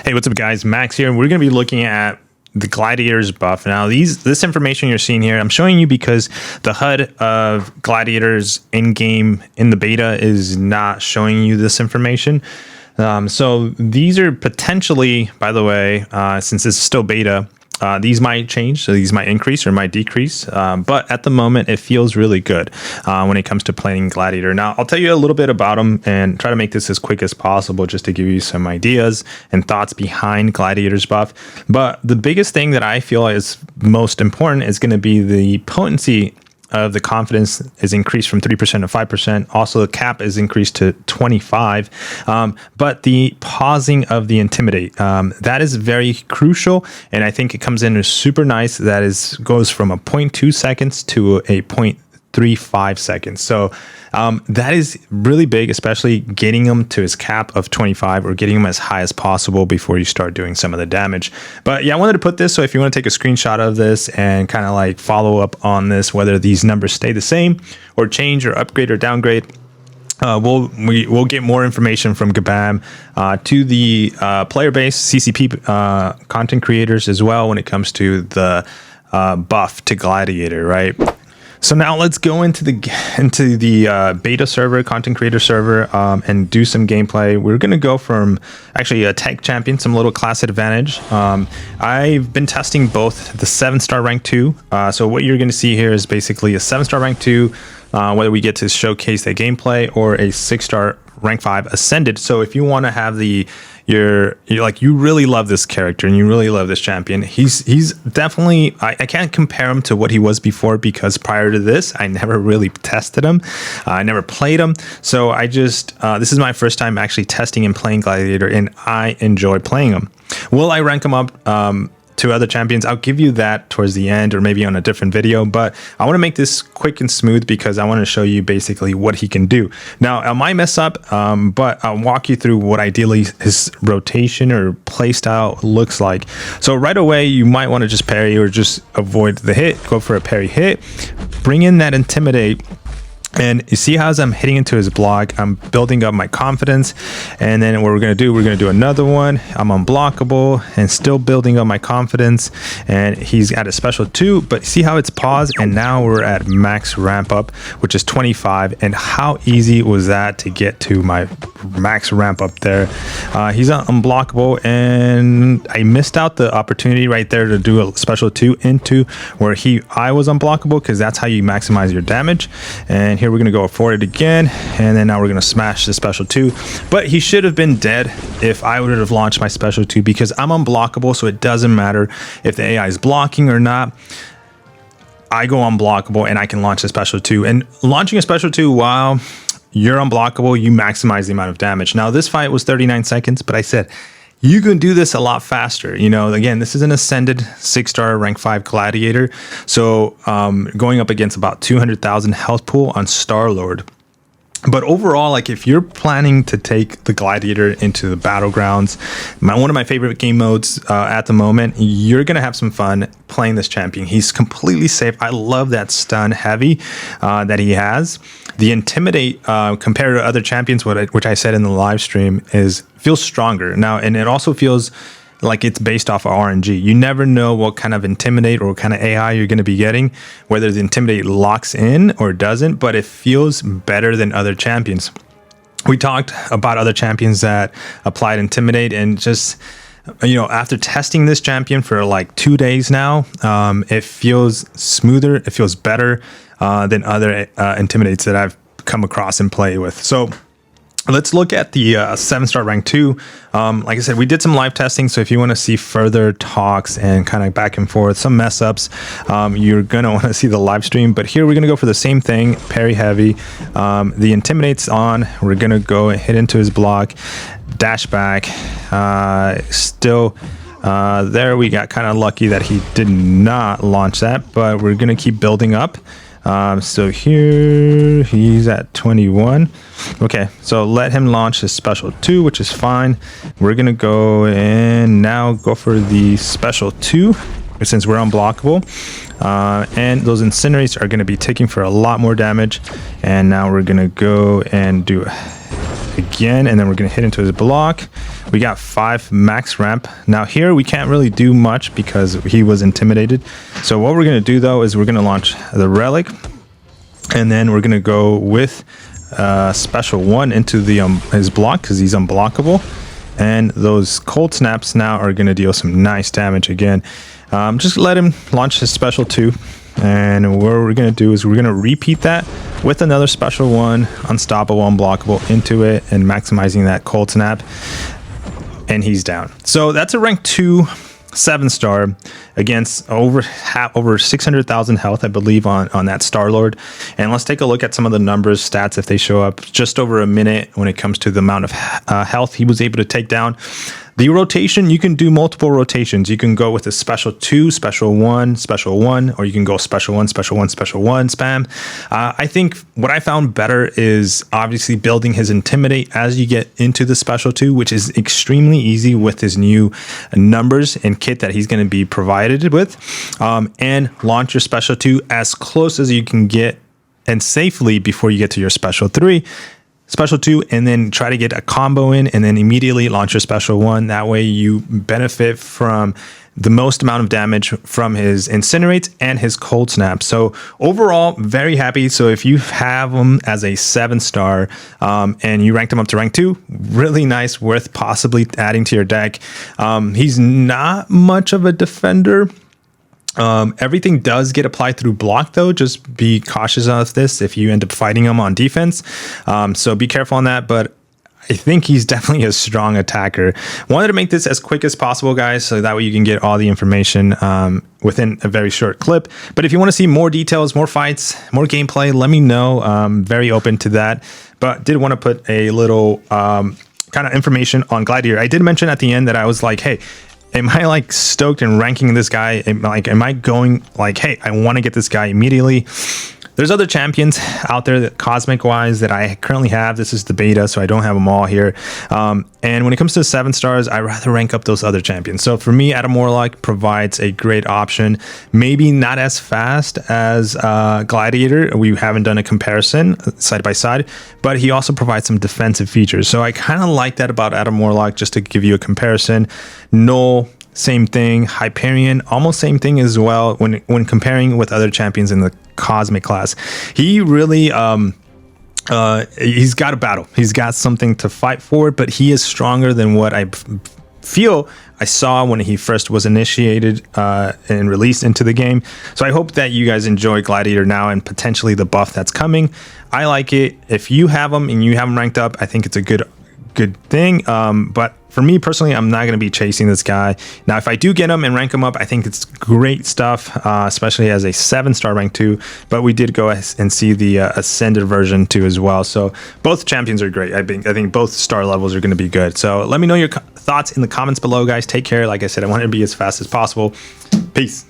Hey, what's up guys? Max here. We're going to be looking at the Gladiator's buff. Now, this information you're seeing here, I'm showing you because the HUD of Gladiator's in-game in the beta is not showing you this information. So these are potentially, by the way, since it's still beta, these might change, so these might increase or might decrease, but at the moment it feels really good when it comes to playing Gladiator. Now I'll tell you a little bit about them and try to make this as quick as possible just to give you some ideas and thoughts behind Gladiator's buff. But the biggest thing that I feel is most important is going to be the potency of the confidence is increased from 3% to 5%. Also, the cap is increased to 25. But the pausing of the intimidate, that is very crucial. And I think it comes in as super nice. That is goes from a 0.2 seconds to a 0.35 seconds. So that is really big, especially getting him to his cap of 25 or getting him as high as possible before you start doing some of the damage. But yeah, I wanted to put this, so if you want to take a screenshot of this and kind of like follow up on this, whether these numbers stay the same or change or upgrade or downgrade, we'll get more information from Gabam to the player base, CCP content creators as well when it comes to the buff to Gladiator, right? So now let's go into the beta server, content creator server, and do some gameplay. We're going to go from actually a tech champion, some little class advantage. I've been testing both the 7-star rank 2. So what you're going to see here is basically a 7-star rank 2, whether we get to showcase the gameplay, or a 6-star rank 5 ascended. So if you want to have you're like, you really love this character and you really love this champion, he's definitely, I can't compare him to what he was before, because prior to this I never really tested him. I never played him, so I just this is my first time actually testing and playing Gladiator, and I enjoy playing him. Will I rank him up to other champions? I'll give you that towards the end, or maybe on a different video, but I want to make this quick and smooth because I want to show you basically what he can do. Now, I might mess up, but I'll walk you through what ideally his rotation or play style looks like. So right away, you might want to just parry or just avoid the hit, go for a parry hit, bring in that intimidate. And you see how as I'm hitting into his block, I'm building up my confidence. And then what we're going to do another one. I'm unblockable and still building up my confidence. And he's at a special 2, but see how it's paused, and now we're at max ramp up, which is 25. And how easy was that to get to my max ramp up there? He's unblockable, and I missed out the opportunity right there to do a special 2 into where I was unblockable, because that's how you maximize your damage. And here we're going to go for it again, and then now we're going to smash the special 2. But he should have been dead if I would have launched my special 2, because I'm unblockable, so it doesn't matter if the AI is blocking or not. I go unblockable and I can launch a special 2. And launching a special 2 while you're unblockable, you maximize the amount of damage. Now, this fight was 39 seconds, but I said you can do this a lot faster. You know, again, this is an ascended 6-star rank 5 Gladiator. So going up against about 200,000 health pool on Star-Lord. But overall, like, if you're planning to take the Gladiator into the battlegrounds, one of my favorite game modes at the moment, you're going to have some fun playing this champion. He's completely safe. I love that stun heavy that he has. The intimidate compared to other champions, which I said in the live stream, feels stronger now, and it also feels like it's based off of RNG. You never know what kind of intimidate or what kind of AI you're going to be getting, whether the intimidate locks in or doesn't, but it feels better than other champions. We talked about other champions that applied intimidate, and just, you know, after testing this champion for like 2 days now, it feels smoother, it feels better than other intimidates that I've come across and play with. So let's look at the 7-star rank 2. Like I said, we did some live testing, so if you want to see further talks and kind of back and forth, some mess ups, you're going to want to see the live stream. But here we're going to go for the same thing, parry heavy. The intimidate's on. We're going to go and hit into his block, dash back. Still there, we got kind of lucky that he did not launch that, but we're going to keep building up. So here he's at 21. Okay, so let him launch his special 2, which is fine. We're gonna go and now go for the special 2, since we're unblockable. And those incinerates are gonna be ticking for a lot more damage. And now we're gonna go and do again, and then we're gonna hit into his block. We got 5 max ramp. Now here we can't really do much because he was intimidated. So what we're going to do though is we're going to launch the relic, and then we're going to go with special 1 into the his block because he's unblockable. And those cold snaps now are going to deal some nice damage again. Just let him launch his special 2. And what we're going to do is we're going to repeat that with another special 1, unstoppable, unblockable into it, and maximizing that cold snap. And he's down. So that's a rank 2 7-star against over 600,000 health, I believe, on that Star Lord. And let's take a look at some of the numbers, stats, if they show up. Just over a minute when it comes to the amount of health he was able to take down. The rotation, you can do multiple rotations. You can go with a special 2, special 1, special 1, or you can go special 1, special 1, special 1 spam. I think what I found better is obviously building his Intimidate as you get into the special 2, which is extremely easy with his new numbers and kit that he's going to be provided with. And launch your special 2 as close as you can get and safely before you get to your special 3. Special 2, and then try to get a combo in, and then immediately launch your special 1. That way you benefit from the most amount of damage from his incinerates and his cold snap. So overall, very happy. So if you have him as a 7-star and you ranked him up to rank 2, really nice, worth possibly adding to your deck. He's not much of a defender. Everything does get applied through block though. Just be cautious of this if you end up fighting him on defense. So be careful on that, but I think he's definitely a strong attacker. Wanted to make this as quick as possible, guys, so that way you can get all the information within a very short clip. But if you want to see more details, more fights, more gameplay, let me know. I'm very open to that. But did want to put a little kind of information on Gladiator. I did mention at the end that I was like, hey, am I like stoked in ranking this guy? Am I going like, hey, I want to get this guy immediately? There's other champions out there that cosmic wise that I currently have. This is the beta, so I don't have them all here. And when it comes to 7-stars, I rather rank up those other champions. So for me, Adam Warlock provides a great option. Maybe not as fast as Gladiator. We haven't done a comparison side by side, but he also provides some defensive features. So I kind of like that about Adam Warlock, just to give you a comparison. Null, same thing. Hyperion, almost same thing as well when comparing with other champions in the cosmic class. He really he's got a battle. He's got something to fight for, but he is stronger than what I feel I saw when he first was initiated and released into the game. So I hope that you guys enjoy Gladiator now and potentially the buff that's coming. I like it. If you have him and you have him ranked up, I think it's a good thing. But for me personally, I'm not going to be chasing this guy. Now, if I do get him and rank him up, I think it's great stuff, especially as a 7-star rank 2. But we did go and see the ascended version too as well. So both champions are great. I think both star levels are going to be good. So let me know your thoughts in the comments below, guys. Take care. Like I said, I want it to be as fast as possible. Peace.